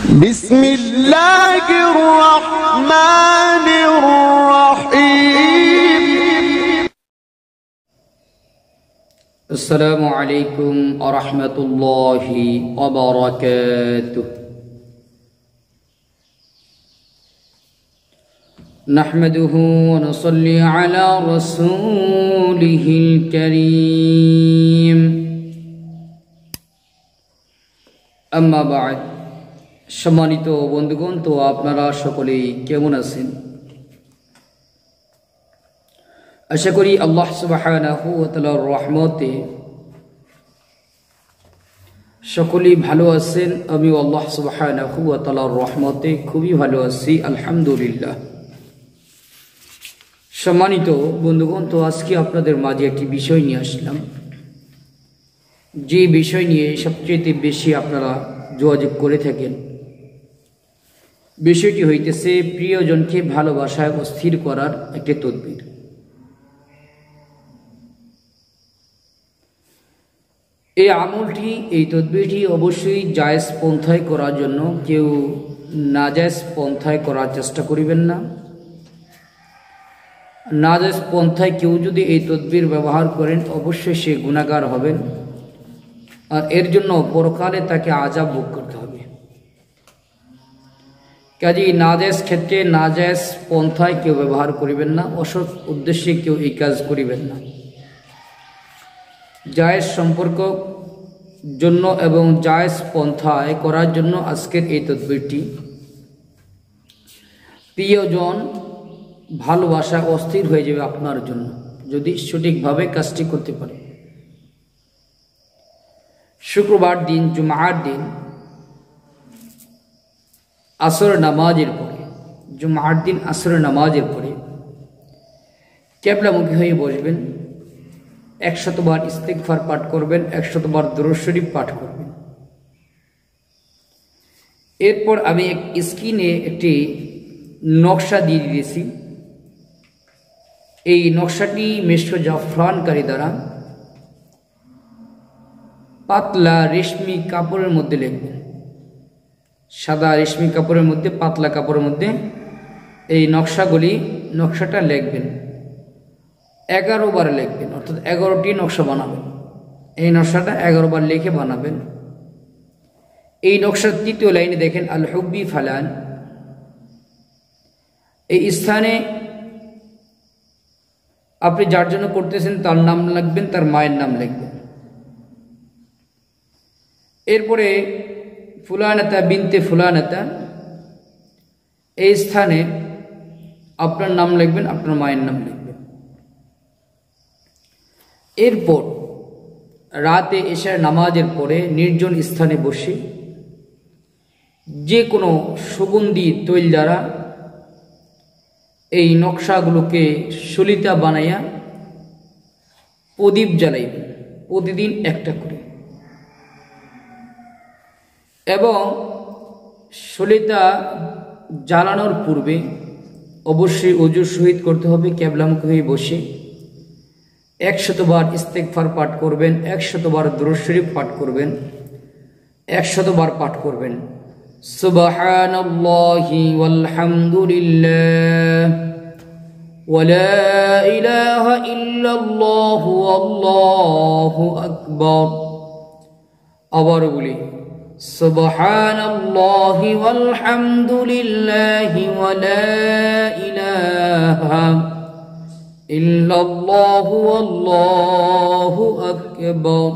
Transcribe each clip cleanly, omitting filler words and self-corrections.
بسم الله الرحمن الرحيم. السلام عليكم ورحمة الله وبركاته. نحمده ونصلي على رسوله الكريم. أما بعد, সম্মানিত বন্ধুগণ, তো আপনারা সকলেই কেমন আছেন? আশা করি আল্লাহ সুবহানাহু ওয়া তাআলার রহমতে সকলেই ভালো আছেন। আমি আল্লাহ সুবহানাহু ওয়া তাআলার রহমতে খুবই ভালো আছি, আলহামদুলিল্লাহ। সম্মানিত বন্ধুগণ, তো আজকে আপনাদের মাঝে একটি বিষয় নিয়ে আসলাম, যে বিষয় নিয়ে সবচেয়ে বেশি আপনারা যোগাযোগ করে থাকেন। বিষয়টি হইতেছে প্রিয়জনকে ভালোবাসায় অস্থির করার একটি তদবির। এই আমলটি, এই তদবিরটি অবশ্যই জায়েজ পন্থায় করার জন্য, কেউ নাজায়েজ পন্থায় করার চেষ্টা করিবেন না। নাজায়েজ পন্থায় কেউ যদি এই তদবির ব্যবহার করেন, অবশ্যই সে গুনাহগার হবেন, আর এর জন্য পরকালে তাকে আযাব ভোগ করতে হবে। কাজেই নাজায়েজ ক্ষেত্রে নাজায়েজ পন্থায় কেউ ব্যবহার করিবেন না, অসৎ উদ্দেশ্যে কেউ এই কাজ করিবেন না। জায়েজ সম্পর্ক জন্য এবং জায়েজ পন্থায় করার জন্য আজকের এই তদবিরটি। প্রিয়জন ভালোবাসা অস্থির হয়ে যাবে আপনার জন্য, যদি সঠিকভাবে কাজটি করতে পারে। শুক্রবার দিন, জুমার দিন আসর নামাজের পরে, জুমার দিন আসর নামাজের পরে কিবলামুখী হয়ে বসবেন, 100 বার ইস্তিগফার পাঠ করবেন, 100 বার দুরূদ শরীফ পাঠ করবেন। এরপর আমি স্ক্রিনে একটি নকশা দিয়ে দিয়েছি। এই নকশাটি মেশক জাফরানকারী দ্বারা পাতলা রেশমি কাপড়ের মধ্যে লিখবেন। সাদা রেশমি কাপড়ের মধ্যে, পাতলা কাপড়ের মধ্যে এই নকশাটা লিখবেন। 11 বার লিখবেন, অর্থাৎ 11টি নকশা বানাবেন। এই নকশাটা 11 বার লিখে বানাবেন। এই নকশার 3য় লাইনে দেখেন আল হুব্বি ফালান। এই স্থানে আপনি যার জন্য করতেছেন তার নাম লিখবেন, তার মায়ের নাম লিখবেন। এরপরে ফুলানাতা বিনতে ফুলানাতা, এই স্থানে আপনার নাম লিখবেন, আপনার মায়ের নাম লিখবেন। এরপর রাতে এশার নামাজের পরে নির্জন স্থানে বসে যে কোনো সুগন্ধি তৈল দ্বারা এই নকশাগুলোকে সলিতা বানাইয়া প্রদীপ জ্বালাইবেন, প্রতিদিন একটা করে। এবং সলিতা জ্বালানোর পূর্বে অবশ্যই ওযুর সহিত করতে হবে, কিবলামুখী হয়ে বসে 100 বার ইস্তিগফার পাঠ করবেন, 100 বার দুরূদ শরীফ পাঠ করবেন, 100 বার পাঠ করবেন সুবহানাল্লাহি ওয়াল হামদুলিল্লাহ ওয়া লা ইলাহা ইল্লাল্লাহু আল্লাহু আকবার। আবার বলি সুবহানাল্লাহি ওয়াল হামদুলিল্লাহি ওয়া লা ইলাহা ইল্লাল্লাহু আল্লাহু আকবার।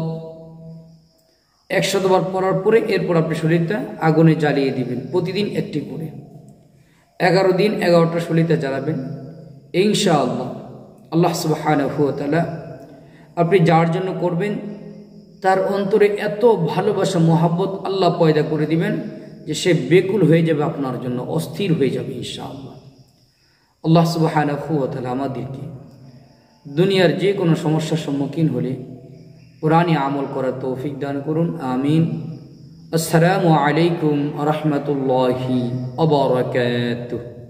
100 বার পড়ার পরে এরপর আপনি শরীরটা আগুনে জ্বালিয়ে দিবেন, প্রতিদিন একটি করে। 11 দিন 11টা শরীরটা জ্বালাবেন ইনশাআল্লাহ। আল্লাহ সুবহানাহু ওয়া তাআলা আপনি যার জন্য করবেন তার অন্তরে এত ভালোবাসা, মহব্বত আল্লাহ পয়দা করে দিবেন যে সে বেকুল হয়ে যাবে আপনার জন্য, অস্থির হয়ে যাবে ইনশাআল্লাহ। আল্লাহ সুবহানাহু ওয়া তাআলা আমাদেরকে দুনিয়ার যে কোনো সমস্যার সম্মুখীন হলে কোরআনে আমল করার তৌফিক দান করুন, আমিন। আসসালামু আলাইকুম ওয়া রাহমাতুল্লাহি ওয়া বারাকাতুহু।